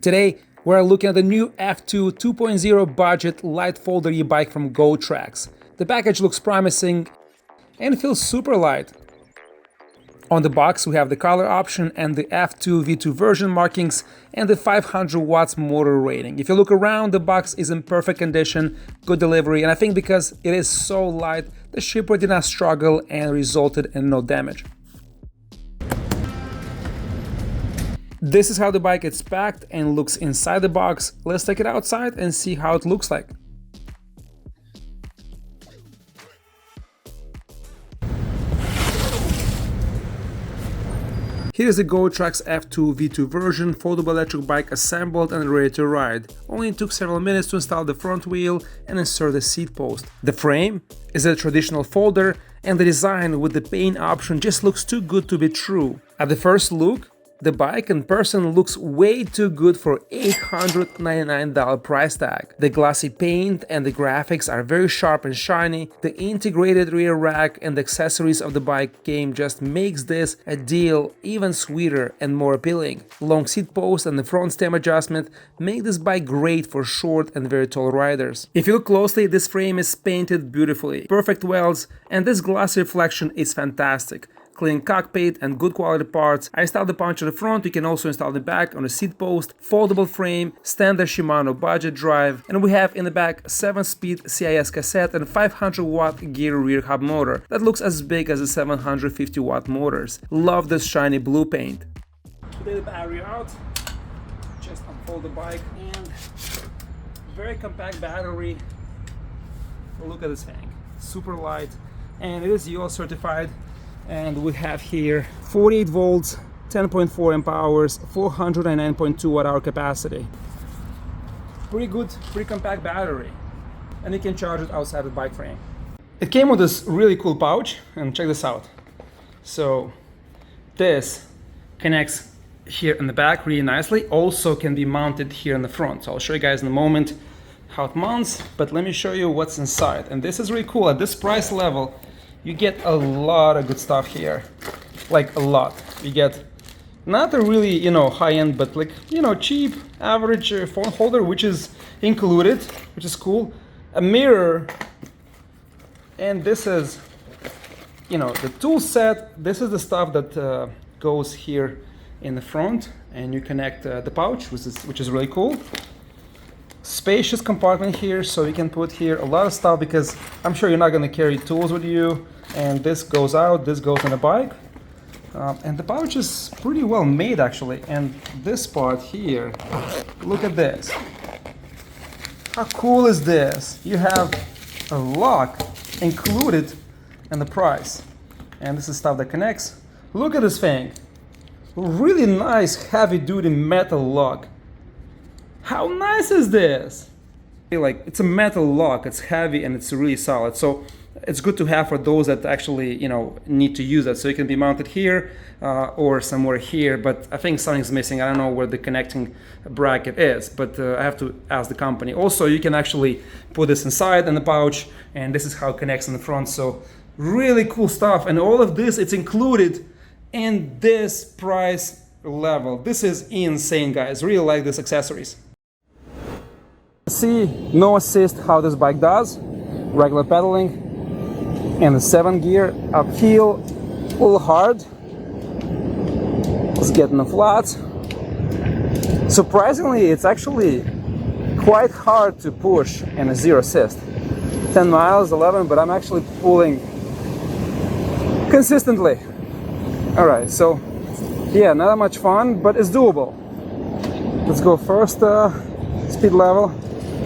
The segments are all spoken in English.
Today, we're looking at the new F2 2.0 budget light folder e-bike from Gotrax. The package looks promising and feels super light. On the box, we have the color option and the F2 V2 version markings and the 500 watts motor rating. If you look around, the box is in perfect condition, good delivery, and I think because it is so light, the shipper did not struggle and resulted in no damage. This is how the bike is packed and looks inside the box. Let's take it outside and see how it looks like. Here's the Gotrax F2 V2 version, foldable electric bike assembled and ready to ride. Only took several minutes to install the front wheel and insert the seat post. The frame is a traditional folder and the design with the paint option just looks too good to be true. At the first look, the bike in person looks way too good for $899 price tag. The glossy paint and the graphics are very sharp and shiny. The integrated rear rack and the accessories of the bike game just makes this a deal even sweeter and more appealing. Long seat post and the front stem adjustment make this bike great for short and very tall riders. If you look closely, this frame is painted beautifully. Perfect welds, and this glossy reflection is fantastic. Clean cockpit and good quality parts. I installed the punch on the front. You can also install the back on a seat post, foldable frame, standard Shimano budget drive, and we have in the back 7-speed CIS cassette and 500 watt gear rear hub motor that looks as big as the 750 watt motors. Love this shiny blue paint. Take the battery out, just unfold the bike, and very compact battery. Look at this thing, super light, and it is UL certified. And we have here 48 volts, 10.4 amp hours, 409.2 watt-hour capacity. Pretty good, pretty compact battery. And you can charge it outside the bike frame. It came with this really cool pouch, and check this out. So this connects here in the back really nicely. Also can be mounted here in the front. So I'll show you guys in a moment how it mounts, but let me show you what's inside. And this is really cool. At this price level, you get a lot of good stuff here, like a lot. You get not a really, high-end, but like, cheap, average phone holder, which is included, which is cool. A mirror, and this is, the tool set. This is the stuff that goes here in the front, and you connect the pouch, which is really cool. Spacious compartment here, so you can put here a lot of stuff because I'm sure you're not going to carry tools with you. And this goes out, this goes on a bike. And the pouch is pretty well made actually. And this part here, look at this. How cool is this? You have a lock included in the price. And this is stuff that connects. Look at this thing. Really nice heavy duty metal lock. How nice is this? Like, it's a metal lock, it's heavy and it's really solid. So it's good to have for those that actually, need to use it. So it can be mounted here or somewhere here, but I think something's missing. I don't know where the connecting bracket is, but I have to ask the company. Also, you can actually put this inside in the pouch, and this is how it connects in the front. So really cool stuff. And all of this, it's included in this price level. This is insane, guys. Really like these accessories. See, no assist, how this bike does. Regular pedaling. And the 7th gear uphill, a little hard. Let's get in the flats. Surprisingly, it's actually quite hard to push in a 0 assist. 10 miles, 11, but I'm actually pulling consistently. All right, so yeah, not that much fun, but it's doable. Let's go first speed level,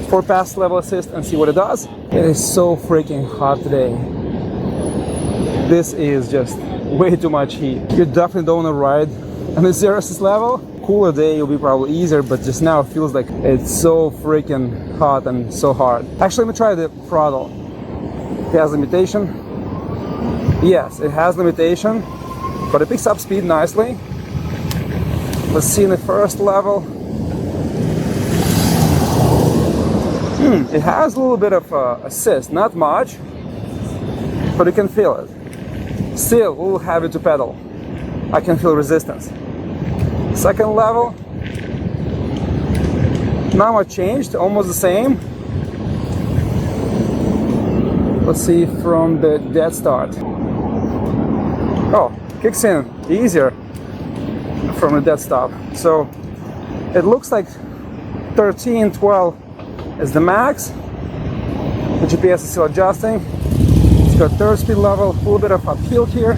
4-pass level assist, and see what it does. It is so freaking hot today. This is just way too much heat. You definitely don't want to ride on the 0 assist level. Cooler day will be probably easier, but just now it feels like it's so freaking hot and so hard. Actually, let me try the throttle. It has limitation. Yes, it has limitation, but it picks up speed nicely. Let's see in the first level. It has a little bit of assist, not much, but you can feel it. Still a little heavy to pedal. I can feel resistance. Second level, Not much changed, almost the same. Let's see from the dead start. Oh, kicks in easier from the dead stop. So it looks like 13, 12 is the max. The GPS is still adjusting. It's got third speed level, a little bit of uphill here.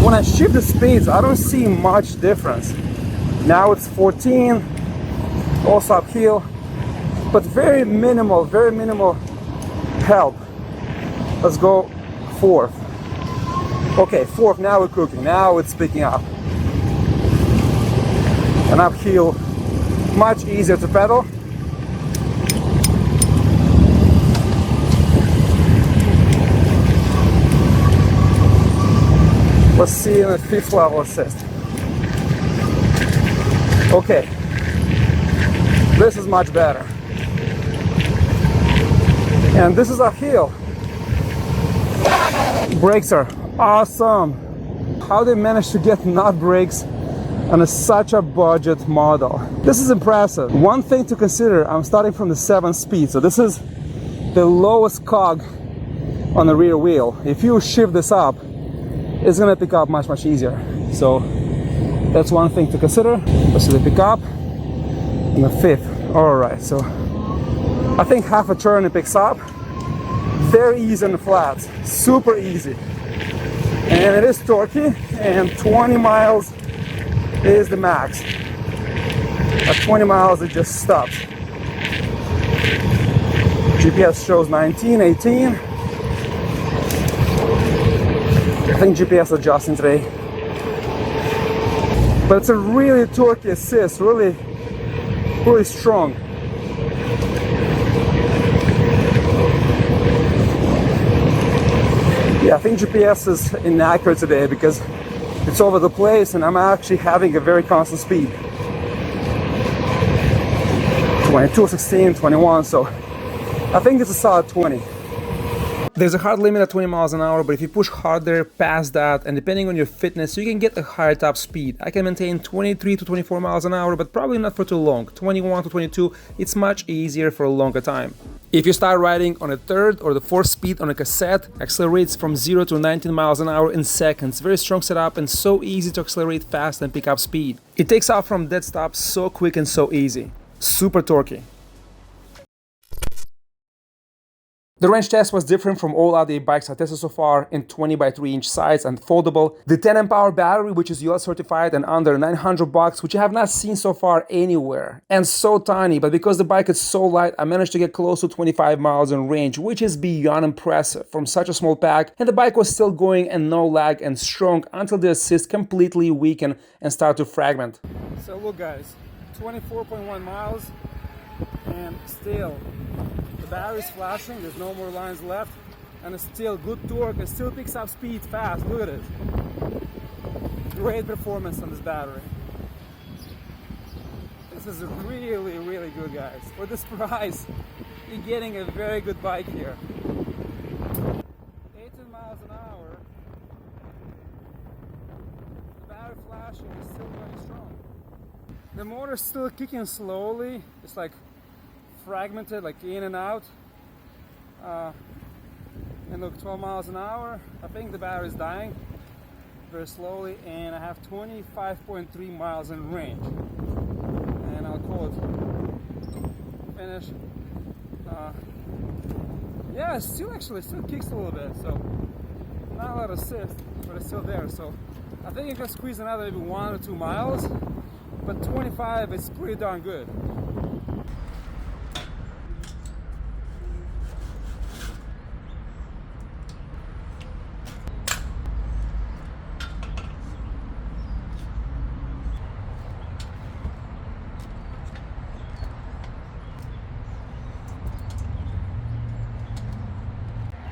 When I shift the speeds, I don't see much difference. Now it's 14, also uphill, but very minimal help. Let's go fourth. Okay, fourth, now we're cooking. Now it's picking up. And uphill, much easier to pedal. Let's see in the fifth level assist. Okay, this is much better. And this is uphill. Brakes are awesome. How they managed to get NUTT brakes on such a budget model. This is impressive. One thing to consider, I'm starting from the 7th speed, so this is the lowest cog on the rear wheel. If you shift this up, it's gonna pick up much easier. So that's one thing to consider. Let's see the pickup. And the 5th. All right, so I think half a turn it picks up. Very easy on the flats, super easy. And it is torquey, and 20 miles is the max. At 20 miles it just stops. GPS shows 19, 18. I think GPS adjusting today. But it's a really torquey assist, really strong. Yeah, I think GPS is inaccurate today because it's over the place and I'm actually having a very constant speed. 22, 16, 21, so I think it's a solid 20. There's a hard limit at 20 miles an hour, but if you push harder past that, and depending on your fitness, you can get a higher top speed. I can maintain 23 to 24 miles an hour, but probably not for too long. 21 to 22, it's much easier for a longer time. If you start riding on a 3rd or the 4th speed on a cassette, accelerates from 0 to 19 miles an hour in seconds. Very strong setup and so easy to accelerate fast and pick up speed. It takes off from dead stop so quick and so easy. Super torquey. The range test was different from all other bikes I tested so far in 20 by 3 inch size and foldable. The 10 amp hour battery, which is US certified and under $900, which I have not seen so far anywhere. And so tiny, but because the bike is so light, I managed to get close to 25 miles in range, which is beyond impressive from such a small pack. And the bike was still going and no lag and strong until the assist completely weakened and started to fragment. So look guys, 24.1 miles and still the battery's flashing, there's no more lines left, and it's still good torque, it still picks up speed fast, look at it. Great performance on this battery. This is really good guys. For this price, you're getting a very good bike here. 18 miles an hour, the battery flashing is still very strong. The motor's still kicking slowly, it's like fragmented, like in and out. And look, 12 miles an hour. I think the battery is dying very slowly, and I have 25.3 miles in range. And I'll call it finish. Yeah, it still kicks a little bit, so not a lot of assist, but it's still there. So I think you can squeeze another maybe 1 or 2 miles, but 25 is pretty darn good.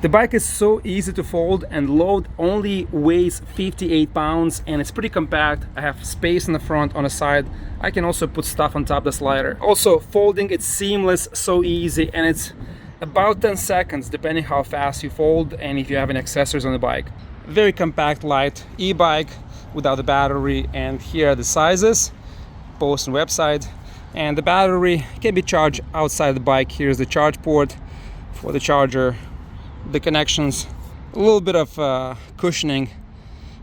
The bike is so easy to fold and load, only weighs 58 pounds and it's pretty compact. I have space in the front, on the side. I can also put stuff on top of the slider. Also folding, it's seamless, so easy, and it's about 10 seconds depending how fast you fold and if you have any accessories on the bike. Very compact, light e-bike without the battery, and here are the sizes, post and website. And the battery can be charged outside the bike. Here's the charge port for the charger, the connections, a little bit of cushioning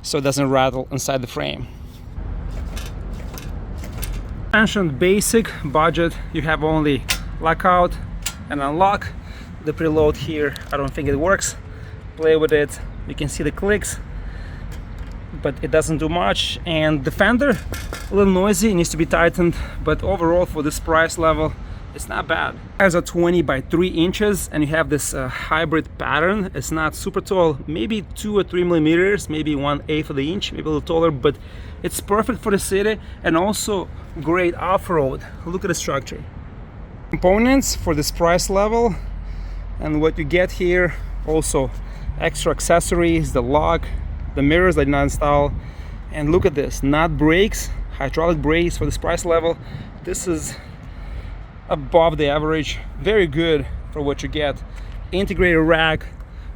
so it doesn't rattle inside the frame. Mentioned basic budget, you have only lockout and unlock. The preload here, I don't think it works. Play with it, you can see the clicks, but it doesn't do much. And the fender, a little noisy, it needs to be tightened, but overall for this price level it's not bad. Tires are 20 by 3 inches and you have this hybrid pattern. It's not super tall, maybe 2 or 3 millimeters, maybe 1/8 of the inch, maybe a little taller, but it's perfect for the city and also great off-road. Look at the structure. Components for this price level, and what you get here, also extra accessories, the lock, the mirrors I did not install. And look at this, NUTT brakes, hydraulic brakes for this price level. This is above the average, very good for what you get. Integrated rack,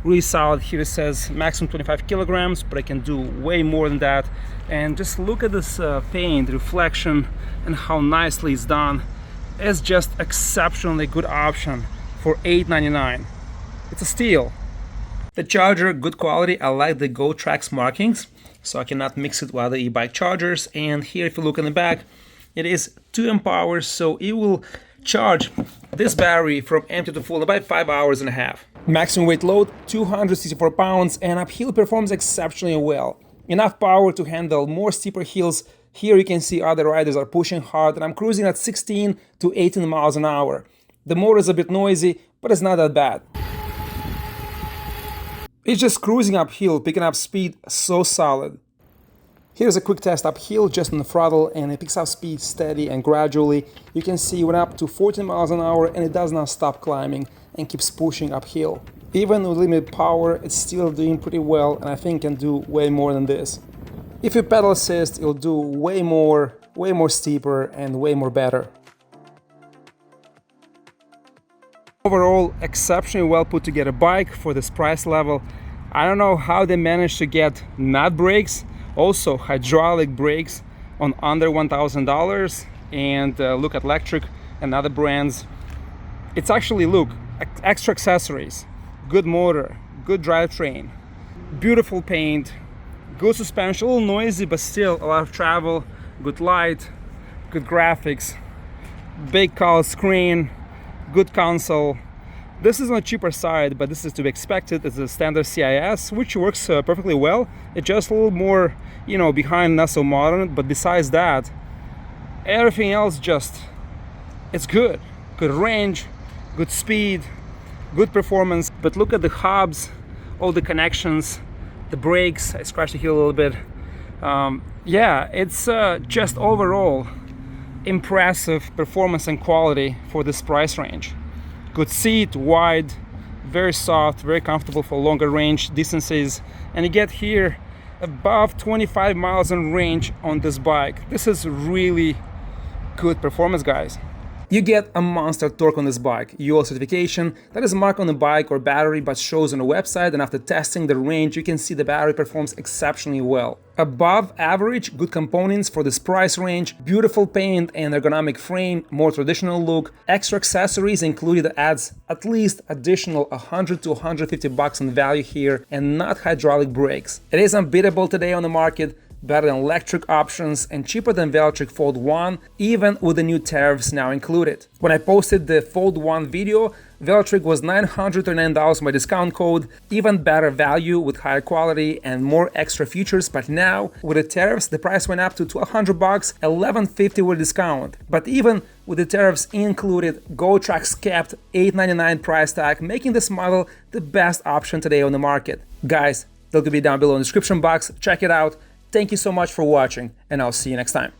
really solid. Here it says maximum 25 kilograms, but I can do way more than that. And just look at this paint, reflection, and how nicely it's done. It's just exceptionally good option for $8.99. It's a steal. The charger, good quality. I like the Gotrax markings, so I cannot mix it with other e-bike chargers. And here, if you look in the back, it is 2 amp hours, so it will charge this battery from empty to full in about 5.5 hours. Maximum weight load 264 pounds, and uphill performs exceptionally well. Enough power to handle more steeper hills. Here you can see other riders are pushing hard, and I'm cruising at 16 to 18 miles an hour. The motor is a bit noisy, but it's not that bad. It's just cruising uphill, picking up speed so solid. Here's a quick test uphill just on the throttle, and it picks up speed steady and gradually. You can see it went up to 14 miles an hour and it does not stop climbing and keeps pushing uphill. Even with limited power, it's still doing pretty well, and I think can do way more than this. If you pedal assist, it'll do way more steeper and way more better. Overall, exceptionally well put together bike for this price level. I don't know how they managed to get NUTT brakes, also hydraulic brakes on under $1,000, and look at electric and other brands. It's actually, look, extra accessories, good motor, good drivetrain, beautiful paint, good suspension, a little noisy but still a lot of travel, good light, good graphics, big color screen, good console. This is on the cheaper side, but this is to be expected. It's a standard CIS, which works perfectly well. It's just a little more, you know, behind, not so modern, but besides that, everything else it's good. Good range, good speed, good performance. But look at the hubs, all the connections, the brakes. I scratched the heel a little bit. Yeah, it's just overall impressive performance and quality for this price range. Good seat, wide, very soft, very comfortable for longer range distances, and you get here above 25 miles in range on this bike. This is really good performance, guys. You get a monster torque on this bike, UL certification, that is marked on the bike or battery but shows on the website, and after testing the range you can see the battery performs exceptionally well. Above average, good components for this price range, beautiful paint and ergonomic frame, more traditional look, extra accessories included that adds at least additional 100 to 150 bucks in value here, and not hydraulic brakes. It is unbeatable today on the market, better than electric options and cheaper than Velotric Fold 1, even with the new tariffs now included. When I posted the Fold 1 video, Velotric was $939 my discount code, even better value with higher quality and more extra features, but now with the tariffs the price went up to $1,200, $1,150 with discount. But even with the tariffs included, Gotrax kept $899 price tag, making this model the best option today on the market. Guys, that will be down below in the description box, check it out. Thank you so much for watching, and I'll see you next time.